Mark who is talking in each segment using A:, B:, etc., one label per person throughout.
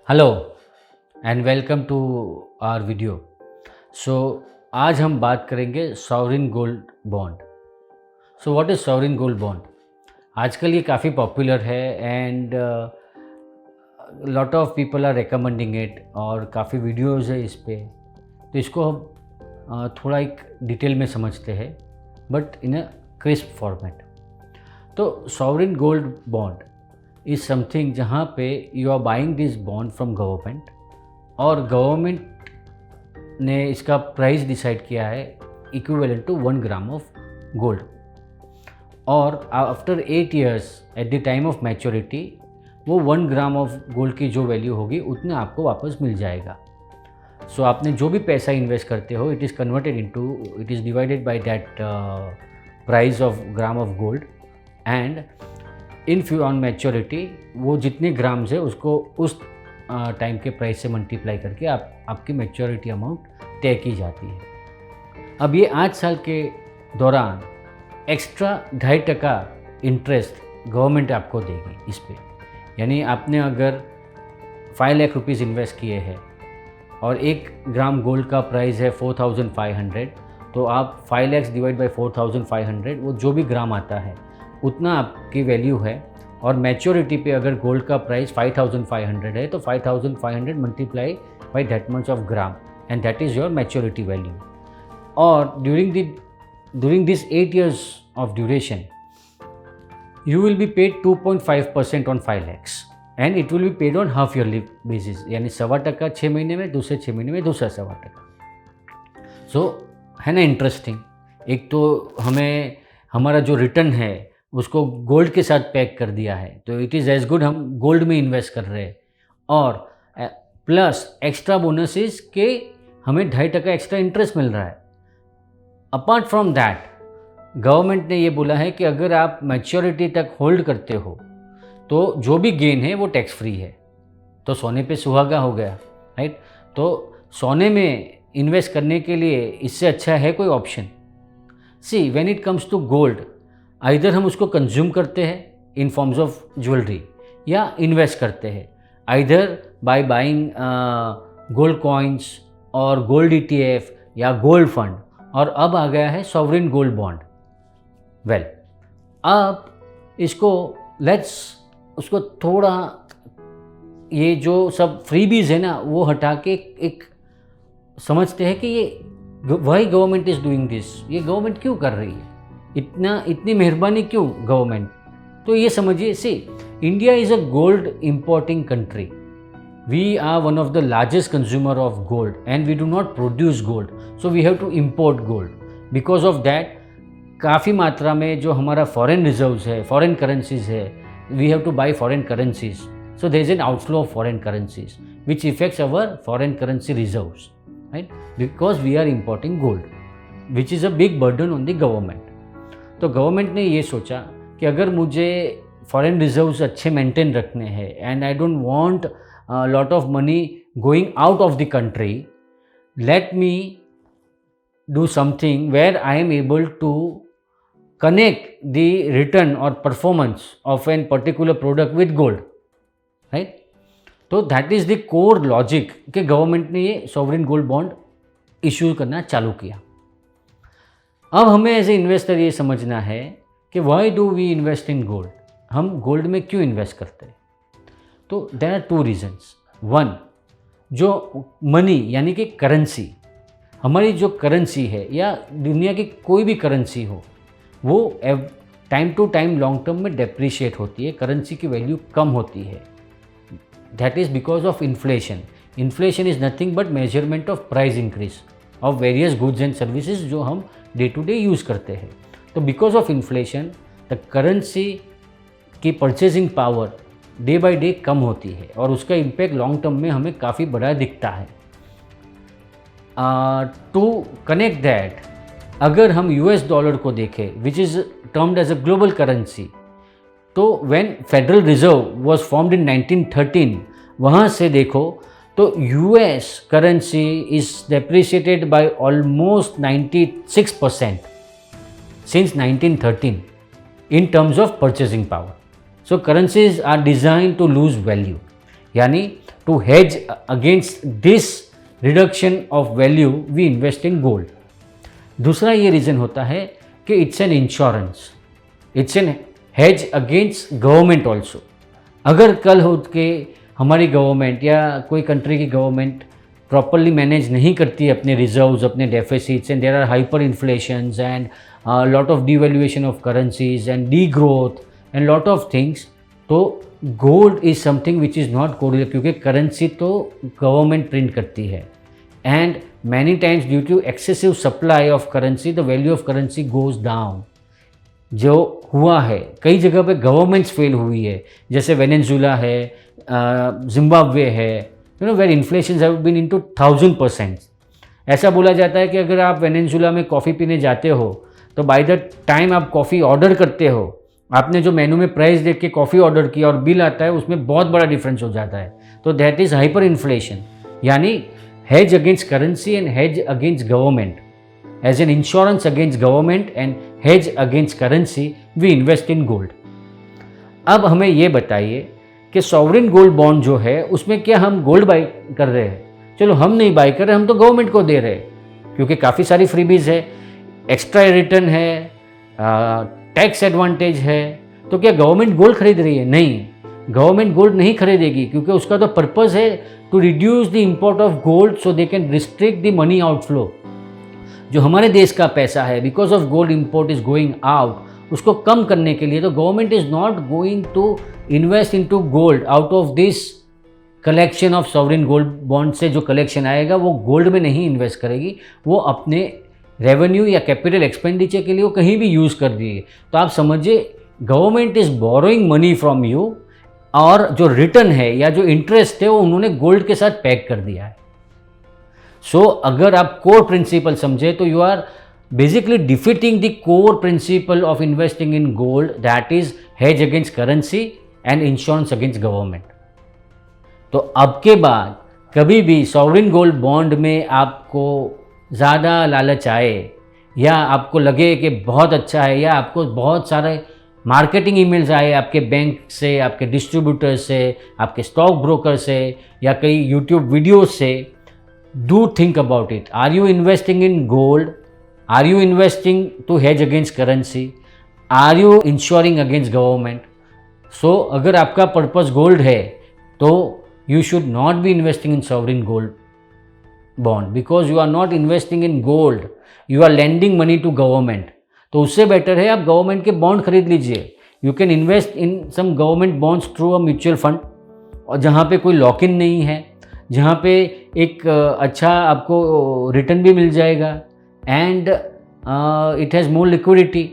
A: Hello and welcome to our video. So आज हम बात करेंगे sovereign gold bond. So what is sovereign gold bond? आजकल ये काफ़ी पॉपुलर है and lot of people are recommending it और काफ़ी वीडियोज़ है इस पे। तो इसको हम थोड़ा एक डिटेल में समझते हैं but in a crisp format. तो sovereign gold bond is something जहाँ पे you are buying this bond from government और गवर्नमेंट ने इसका प्राइस डिसाइड किया है equivalent to 1 gram of gold और after 8 years at the time of maturity वो 1 ग्राम ऑफ गोल्ड की जो वैल्यू होगी उतने आपको वापस मिल जाएगा। सो आपने जो भी पैसा इन्वेस्ट करते हो it is divided by that price of gram of gold and in few on maturity वो जितने ग्राम्स है उसको उस टाइम के प्राइस से मल्टीप्लाई करके आपकी मैच्योरिटी अमाउंट तय की जाती है। अब ये 8 साल के दौरान एक्स्ट्रा 2.5% इंटरेस्ट गवर्नमेंट आपको देगी इस पे। यानी आपने अगर 5 लाख रुपीज़ इन्वेस्ट किए हैं और 1 ग्राम गोल्ड का प्राइस है 4,500, तो आप 5 lakhs डिवाइड बाई 4,500 वो जो भी ग्राम आता है उतना आपकी वैल्यू है। और मैच्योरिटी पे अगर गोल्ड का प्राइस 5,500 है तो 5,500 multiply by that much of gram and that is your maturity value. और during this 8 years of duration you will be paid 2.5% on 5 lakhs and it will be paid on half yearly basis, यानी 1.25% 6 महीने में, दूसरे 6 महीने में दूसरा 1.25%। सो है ना इंटरेस्टिंग। एक तो हमें हमारा जो रिटर्न है उसको गोल्ड के साथ पैक कर दिया है, तो इट इज़ एज गुड हम गोल्ड में इन्वेस्ट कर रहे हैं और प्लस एक्स्ट्रा बोनसेस के हमें 2.5% एक्स्ट्रा इंटरेस्ट मिल रहा है। अपार्ट फ्रॉम दैट गवर्नमेंट ने ये बोला है कि अगर आप मैच्योरिटी तक होल्ड करते हो तो जो भी गेन है वो टैक्स फ्री है। तो सोने पे सुहागा हो गया, राइट? तो सोने में इन्वेस्ट करने के लिए इससे अच्छा है कोई option? See when it comes to gold, either हम उसको कंज्यूम करते हैं इन फॉर्म्स ऑफ ज्वेलरी या इन्वेस्ट करते हैं either by buying gold coins और गोल्ड ETF या गोल्ड फंड, और अब आ गया है सॉवरिन गोल्ड बॉन्ड। वेल, अब इसको उसको थोड़ा ये जो सब फ्रीबीज है ना वो हटा के एक समझते हैं कि ये why government is doing this, ये गवर्नमेंट क्यों कर रही है, इतनी मेहरबानी क्यों गवर्नमेंट? तो ये समझिए, see India is a gold importing country. We are one of the largest consumer of gold and we do not produce gold, so we have to import gold. Because of that काफ़ी मात्रा में जो हमारा foreign reserves है, foreign currencies है, we have to buy foreign currencies, so there is an outflow of foreign currencies which affects our foreign currency reserves, right? Because we are importing gold which is a big burden on the government. तो government ने ये सोचा कि अगर मुझे foreign reserves अच्छे maintain रखने हैं and I don't want lot of money going out of the country, let me do something where I am able to connect the return और performance of an particular product with gold, right? तो that is the core logic कि government ने ये sovereign gold bond issue करना चालू किया। अब हमें एज ए इन्वेस्टर ये समझना है कि why do we invest in gold, हम गोल्ड में क्यों इन्वेस्ट करते हैं? तो देयर आर 2 reasons। 1, जो मनी यानी कि करेंसी, हमारी जो करेंसी है या दुनिया की कोई भी करेंसी हो वो time to time long term में डेप्रिशिएट होती है, करेंसी की वैल्यू कम होती है। That is because of inflation. Inflation is nothing but measurement of price increase of various goods and services जो हम डे टू डे यूज़ करते हैं। तो because of inflation the currency की purchasing power day by day कम होती है और उसका इम्पैक्ट लॉन्ग टर्म में हमें काफ़ी बड़ा दिखता है। टू कनेक्ट दैट, अगर हम US डॉलर को देखें which is termed as a global currency, तो when Federal Reserve was formed in 1913, वहाँ से देखो तो US currency is depreciated by almost 96% since 1913 in terms of purchasing power. So currencies are designed to lose value. यानी to hedge against this reduction of value we invest in gold. दूसरा ये reason होता है कि it's an insurance, it's an hedge against government also. अगर कल हो के हमारी गवर्नमेंट या कोई कंट्री की गवर्नमेंट प्रॉपरली मैनेज नहीं करती अपने रिजर्व्स, अपने deficits, and there are hyperinflations and lot of devaluation of currencies and degrowth and lot of things, तो gold is something which is not gold, क्योंकि currency तो government print करती है and many times due to excessive supply of currency the value of currency goes down. जो हुआ है कई जगह पे गवर्नमेंट्स फेल हुई है, जैसे वेनेजुला है, जिम्बाब्वे है, you know where inflation have been into 1000%। ऐसा बोला जाता है कि अगर आप वेनेजुला में कॉफ़ी पीने जाते हो तो बाय द टाइम आप कॉफ़ी ऑर्डर करते हो, आपने जो मेनू में प्राइस देख के कॉफ़ी ऑर्डर किया और बिल आता है उसमें बहुत बड़ा डिफरेंस हो जाता है। तो दैट इज़ हाइपर इन्फ्लेशन, यानी hedge against currency and hedge against government. As an insurance against government and hedge against currency, we invest in gold. अब हमें ये बताइए कि सॉवरिन गोल्ड बॉन्ड जो है उसमें क्या हम गोल्ड बाई कर रहे हैं? चलो हम नहीं बाई कर रहे, हम तो गवर्नमेंट को दे रहे हैं, क्योंकि काफ़ी सारी फ्रीबीज है, एक्स्ट्रा रिटर्न है, टैक्स एडवांटेज है। तो क्या गवर्नमेंट गोल्ड खरीद रही है? नहीं, गवर्नमेंट गोल्ड नहीं खरीदेगी, क्योंकि उसका तो पर्पज़ है to reduce the import of gold so they can restrict the money outflow. जो हमारे देश का पैसा है because of gold import is going out, उसको कम करने के लिए तो government is not going to invest into gold out of this collection of sovereign gold bond से जो कलेक्शन आएगा वो गोल्ड में नहीं इन्वेस्ट करेगी, वो अपने रेवेन्यू या कैपिटल एक्सपेंडिचर के लिए वो कहीं भी यूज़ कर रही है। तो आप समझिए government is borrowing money from you, और जो रिटर्न है या जो इंटरेस्ट है वो उन्होंने गोल्ड के साथ पैक कर दिया है। सो अगर आप कोर प्रिंसिपल समझे तो you are basically defeating the core principle of investing in gold, that is hedge against currency and insurance against government. तो अब के बाद कभी भी सॉवरिन गोल्ड बॉन्ड में आपको ज़्यादा लालच आए या आपको लगे कि बहुत अच्छा है या आपको बहुत सारे मार्केटिंग ईमेल्स आए आपके बैंक से, आपके डिस्ट्रीब्यूटर से, आपके स्टॉक ब्रोकर से या कई यूट्यूब वीडियोस से, do think about it. Are you investing in gold? Are you investing to hedge against currency? Are you insuring against government? So अगर आपका पर्पस गोल्ड है तो you should not be investing in sovereign gold bond, because you are not investing in gold, you are lending money to government. तो उससे better है आप government के bond खरीद लीजिए। You can invest in some government bonds through a mutual fund, और जहाँ पे कोई लॉक इन नहीं है, जहाँ पे एक अच्छा आपको रिटर्न भी मिल जाएगा and it has more liquidity.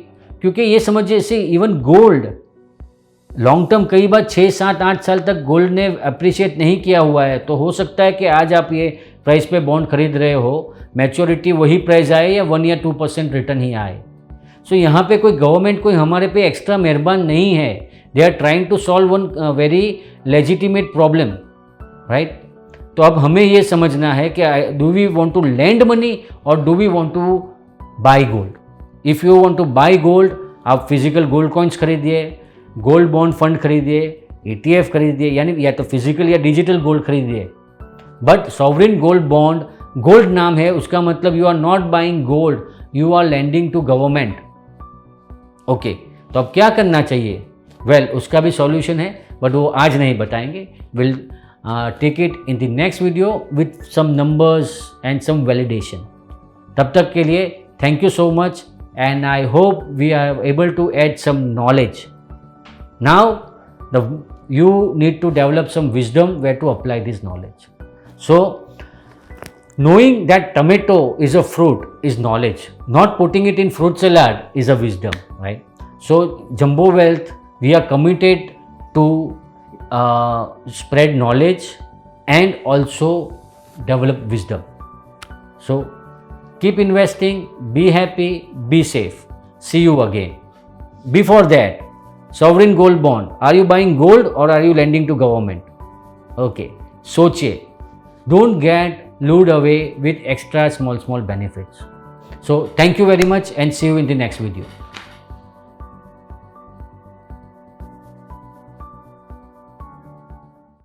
A: क्योंकि ये समझिए इसे इवन गोल्ड लॉन्ग टर्म कई बार 6, 7, 8 साल तक गोल्ड ने अप्रिशिएट नहीं किया हुआ है, तो हो सकता है कि आज आप ये प्राइस पे बॉन्ड खरीद रहे हो, मैच्योरिटी वही प्राइस आए या 1 या 2% रिटर्न ही आए। सो यहाँ पे कोई गवर्नमेंट कोई हमारे पे एक्स्ट्रा मेहरबान नहीं है, they are trying to solve one very legitimate problem, right. तो अब हमें ये समझना है कि do we want to lend money और do we want to buy gold. If you want to buy gold, आप फिजिकल गोल्ड कॉइन्स खरीदिए, गोल्ड बॉन्ड फंड खरीदिए, ETF खरीदिए, यानी या तो फिजिकल या डिजिटल गोल्ड खरीदिए। But sovereign gold bond, gold नाम है, उसका मतलब you are not buying gold, you are lending to government. Okay, तो अब क्या करना चाहिए? वेल, उसका भी सॉल्यूशन है, बट वो आज नहीं बताएंगे। Will take it in the next video with some numbers and some validation. तब तक के लिए thank you so much, and I hope we are able to add some knowledge. Now you need to develop some wisdom where to apply this knowledge. So knowing that tomato is a fruit is knowledge. Not putting it in fruit salad is a wisdom, right? So Jumbo Wealth, we are committed to spread knowledge and also develop wisdom. So keep investing, be happy, be safe. See you again. Before that, sovereign gold bond, are you buying gold or are you lending to government? Okay, सोचिए, don't get lured away with extra small benefits. So thank you very much and see you in the next video.